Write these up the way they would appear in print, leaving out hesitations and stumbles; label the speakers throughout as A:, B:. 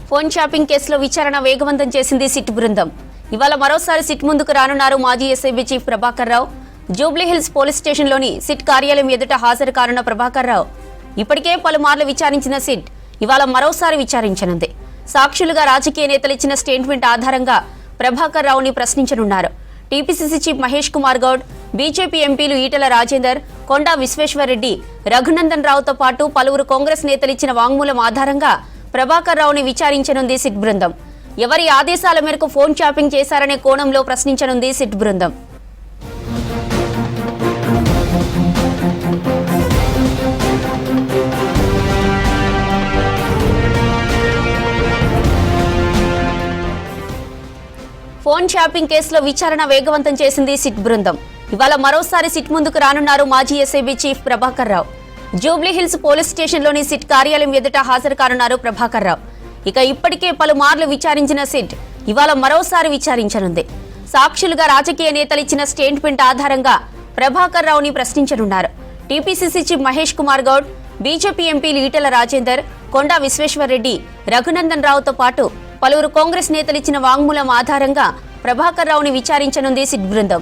A: Phone shopping కేసులో విచారణ వేగవంతం చేసింది సిట్ బృందం. ఇవాళ మరోసారి సిట్ ముందుకు రానున్నారు మాజీ SIB chief Prabhakar Rao. Jubilee Hills police స్టేషన్లోని SIT కార్యాలయం ఎదుట హాజరు కానున్న ప్రభాకర్ రావు ఇప్పటికే పలుమార్లు విచారించిన సిట్ ఇవాళ మరోసారి విచారించనుంది. సాక్షులుగా రాజకీయ నేతలు ఇచ్చిన స్టేట్మెంట్ ఆధారంగా ప్రభాకర్ రావుని ప్రశ్నించనున్నారు. TPCC chief Mahesh Kumar Goud, BJP ఎంపీలు ఈటెల రాజేందర్, కొండా విశ్వేశ్వరరెడ్డి, రఘునందన్ రావుతో పాటు పలువురు కాంగ్రెస్ నేతలు ఇచ్చిన వాంగ్మూలం ఆధారంగా ప్రభాకర్ రావుని విచారించనుంది సిట్ బృందం. ఎవరి ఆదేశాల మేరకు ఫోన్ షాపింగ్ చేశారనే కోణంలో ప్రశ్నించనుంది సిట్ బృందం. ఫోన్ షాపింగ్ కేసులో విచారణ వేగవంతం చేసింది సిట్ బృందం. ఇవాళ మరోసారి సిట్ ముందుకు రానున్నారు మాజీ SIB chief Prabhakar Rao. Jubilee Hills police స్టేషన్లోని SIT కార్యాలయం ఎదుట హాజరు కానున్నారు ప్రభాకర్ రావు. ఇక ఇప్పటికే పలుమార్లు విచారించిన సిట్ ఇవాళ మరోసారి విచారించనుంది. సాక్షులుగా రాజకీయ నేతలు ఇచ్చిన స్టేట్మెంట్ ఆధారంగా ప్రభాకర్ రావుని ప్రశ్నించనున్నారు. TPCC chief Mahesh Kumar Goud, BJP ఎంపీలు ఈటెల రాజేందర్, కొండా విశ్వేశ్వరరెడ్డి, రఘునందన్ రావుతో పాటు పలువురు కాంగ్రెస్ నేతలు ఇచ్చిన వాంగ్మూలం ఆధారంగా ప్రభాకర్ రావుని విచారించనుంది సిట్ బృందం.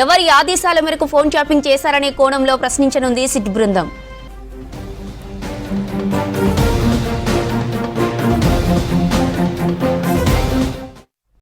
A: ఎవరి ఆదేశాల మేరకు ఫోన్ షాపింగ్ చేశారనే కోణంలో ప్రశ్నించనుంది సిట్ బృందం.